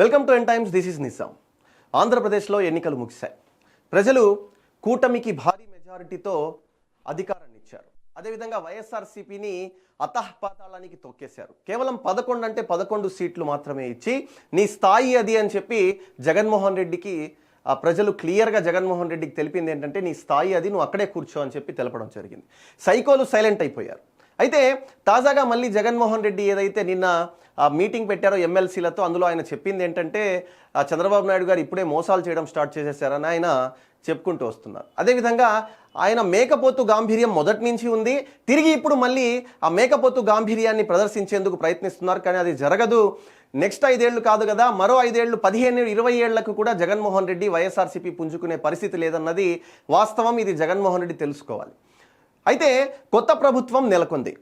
Welcome to N Times. This is Nizam. ఆంధ్రప్రదేశ్లో ఎన్నికలు ముగిశాయి. ప్రజలు కూటమికి భారీ మెజారిటీతో అధికారాన్ని ఇచ్చారు. అదేవిధంగా వైఎస్ఆర్సీపీని అతఃపాతాళానికి తొక్కేశారు. కేవలం 11 అంటే 11 సీట్లు మాత్రమే ఇచ్చి నీ స్థాయి అది అని చెప్పి జగన్మోహన్ రెడ్డికి ప్రజలు క్లియర్గా జగన్మోహన్ రెడ్డికి తెలిపింది ఏంటంటే నీ స్థాయి అది, నువ్వు అక్కడే కూర్చో అని చెప్పి తెలపడం జరిగింది. సైకోలు సైలెంట్ అయిపోయారు. అయితే తాజాగా మళ్ళీ జగన్మోహన్ రెడ్డి ఏదైతే నిన్న మీటింగ్ పెట్టారో ఎమ్మెల్సీలతో, అందులో ఆయన చెప్పింది ఏంటంటే చంద్రబాబు నాయుడు గారు ఇప్పుడే మోసాలు చేయడం స్టార్ట్ చేసేసారని ఆయన చెప్పుకుంటూ వస్తున్నారు. అదేవిధంగా ఆయన మేకపోతు గాంభీర్యం మొదటి నుంచి ఉంది, తిరిగి ఇప్పుడు మళ్ళీ ఆ మేకపోతు గాంభీర్యాన్ని ప్రదర్శించేందుకు ప్రయత్నిస్తున్నారు. కానీ అది జరగదు. నెక్స్ట్ 5 ఏళ్ళు కాదు కదా, మరో 5 ఏళ్ళు 15-20 ఏళ్లకు కూడా జగన్మోహన్ రెడ్డి వైఎస్ఆర్సీపీ పుంజుకునే పరిస్థితి లేదన్నది వాస్తవం. ఇది జగన్మోహన్ రెడ్డి తెలుసుకోవాలి. అయితే కొత్త ప్రభుత్వం నెలకొంది.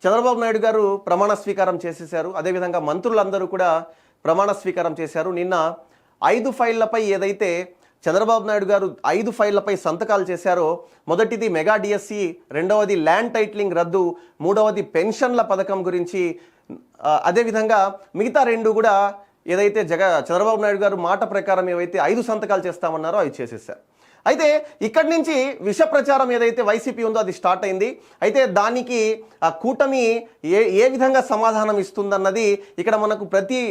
చంద్రబాబు నాయుడు గారు ప్రమాణ స్వీకారం చేసేశారు. అదేవిధంగా మంత్రులందరూ కూడా ప్రమాణ స్వీకారం చేశారు. నిన్న 5 ఫైళ్లపై ఏదైతే చంద్రబాబు నాయుడు గారు 5 ఫైళ్లపై సంతకాలు చేశారో, మొదటిది మెగా డిఎస్సి, రెండవది ల్యాండ్ టైటిలింగ్ రద్దు, మూడవది పెన్షన్ల పథకం గురించి, అదేవిధంగా మిగతా 2 కూడా ఏదైతే చంద్రబాబు నాయుడు గారు మాట ప్రకారం ఏవైతే 5 సంతకాలు చేస్తామన్నారో అవి చేసేసారు. అయితే ఇక్కడి నుంచి విష ప్రచారం ఏదైతే వైసీపీ ఉందో అది స్టార్ట్ అయింది. అయితే దానికి కూటమి ఏ విధంగా సమాధానం ఇస్తుందన్నది ఇక్కడ మనకు ప్రతి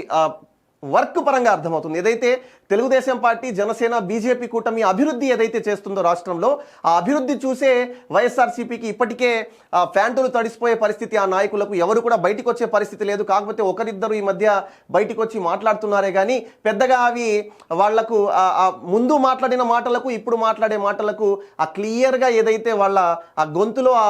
వర్క్ పరంగా అర్థమవుతుంది. ఏదైతే తెలుగుదేశం పార్టీ, జనసేన, బీజేపీ కూటమి అభివృద్ధి ఏదైతే చేస్తుందో రాష్ట్రంలో, ఆ అభివృద్ధి చూసే వైఎస్ఆర్సీపీకి ఇప్పటికే ఫ్యాంటులు తడిసిపోయే పరిస్థితి. ఆ నాయకులకు ఎవరు కూడా బయటికి వచ్చే పరిస్థితి లేదు. కాకపోతే ఒకరిద్దరు ఈ మధ్య బయటికి వచ్చి మాట్లాడుతున్నారే కానీ పెద్దగా అవి వాళ్లకు ముందు మాట్లాడిన మాటలకు ఇప్పుడు మాట్లాడే మాటలకు ఆ క్లియర్గా ఏదైతే వాళ్ళ ఆ గొంతులో ఆ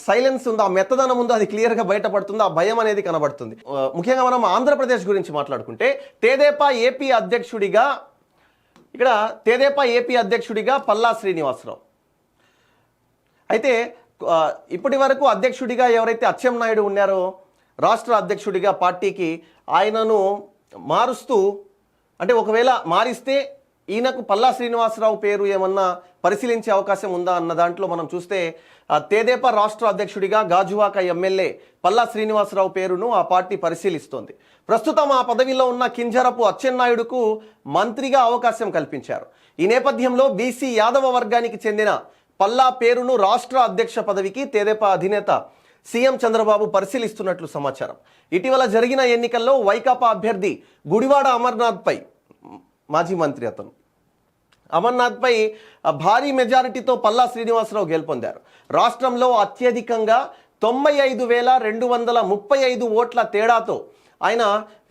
సైలెన్స్ ఉందో, ఆ మెత్తదనం ఉందో అది క్లియర్గా బయటపడుతుందో, ఆ భయం అనేది కనబడుతుంది. ముఖ్యంగా మనం ఆంధ్రప్రదేశ్ గురించి మాట్లాడుకుంటే తెదేపా ఏపీ అధ్యక్షుడిగా పల్లా శ్రీనివాసరావు. అయితే ఇప్పటి వరకు అధ్యక్షుడిగా ఎవరైతే అచ్చెన్నాయుడు ఉన్నారో, రాష్ట్ర అధ్యక్షుడిగా పార్టీకి ఆయనను మారుస్తూ, అంటే ఒకవేళ మారిస్తే ఈయనకు పల్లా శ్రీనివాసరావు పేరు ఏమన్నా పరిశీలించే అవకాశం ఉందా అన్న దాంట్లో మనం చూస్తే తెదేపా రాష్ట్ర అధ్యక్షుడిగా గాజువాక ఎమ్మెల్యే పల్లా శ్రీనివాసరావు పేరును ఆ పార్టీ పరిశీలిస్తోంది. ప్రస్తుతం ఆ పదవిలో ఉన్న కింజరపు అచ్చెన్నాయుడుకు మంత్రిగా అవకాశం కల్పించారు. ఈ నేపథ్యంలో బీసీ యాదవ వర్గానికి చెందిన పల్లా పేరును రాష్ట్ర అధ్యక్ష పదవికి తెదేపా అధినేత సీఎం చంద్రబాబు పరిశీలిస్తున్నట్లు సమాచారం. ఇటీవల జరిగిన ఎన్నికల్లో వైకాపా అభ్యర్థి గుడివాడ అమర్నాథ్పై, మాజీ మంత్రి అతను అమర్నాథ్పై భారీ మెజారిటీతో పల్లా శ్రీనివాసరావు గెలుపొందారు. రాష్ట్రంలో అత్యధికంగా 95,235 ఓట్ల తేడాతో ఆయన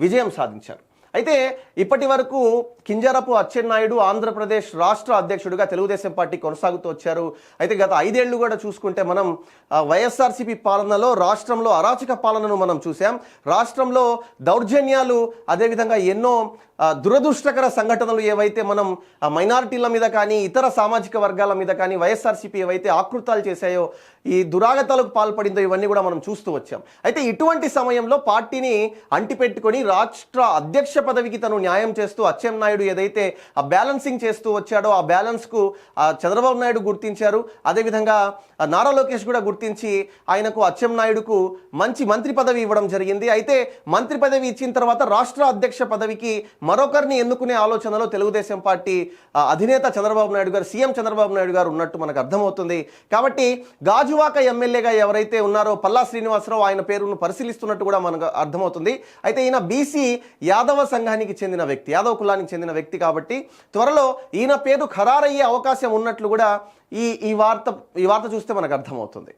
విజయం సాధించారు. అయితే ఇప్పటి వరకు కింజరపు అచ్చెన్నాయుడు ఆంధ్రప్రదేశ్ రాష్ట్ర అధ్యక్షుడిగా తెలుగుదేశం పార్టీ కొనసాగుతూ వచ్చారు. అయితే గత 5 ఏళ్లు కూడా చూసుకుంటే మనం వైఎస్ఆర్సీపీ పాలనలో రాష్ట్రంలో అరాచక పాలనను మనం చూసాం. రాష్ట్రంలో దౌర్జన్యాలు, అదేవిధంగా ఎన్నో దురదృష్టకర సంఘటనలు ఏవైతే మనం మైనారిటీల మీద కానీ ఇతర సామాజిక వర్గాల మీద కానీ వైఎస్ఆర్సీపీ ఏవైతే ఆకృతాలు చేశాయో, ఈ దురాగతాలకు పాల్పడిందో, ఇవన్నీ కూడా మనం చూస్తూ వచ్చాం. అయితే ఇటువంటి సమయంలో పార్టీని అంటిపెట్టుకొని రాష్ట్ర అధ్యక్ష పదవికి తను న్యాయం చేస్తూ అచ్చెన్నాయుడు ఏదైతే ఆ బ్యాలెన్సింగ్ చేస్తూ వచ్చాడో, ఆ బ్యాలెన్స్కు చంద్రబాబు నాయుడు గుర్తించారు. అదేవిధంగా నారా లోకేష్ కూడా గుర్తించి ఆయనకు అచ్చెన్నాయుడుకు మంచి మంత్రి పదవి ఇవ్వడం జరిగింది. అయితే మంత్రి పదవి ఇచ్చిన తర్వాత రాష్ట్ర అధ్యక్ష పదవికి మరొకరిని ఎన్నుకునే ఆలోచనలో తెలుగుదేశం పార్టీ అధినేత చంద్రబాబు నాయుడు గారు, సీఎం చంద్రబాబు నాయుడు గారు ఉన్నట్టు మనకు అర్థమవుతుంది. కాబట్టి గాజువాక ఎమ్మెల్యేగా ఎవరైతే ఉన్నారో పల్లా శ్రీనివాసరావు, ఆయన పేరును పరిశీలిస్తున్నట్టు కూడా మనకు అర్థమవుతుంది. అయితే ఈయన బీసీ యాదవ సంఘానికి చెందిన వ్యక్తి, యాదవ కులానికి చెందిన వ్యక్తి కాబట్టి త్వరలో ఈయన పేరు ఖరారయ్యే అవకాశం ఉన్నట్లు కూడా ఈ వార్త చూస్తే మనకు అర్థమవుతుంది.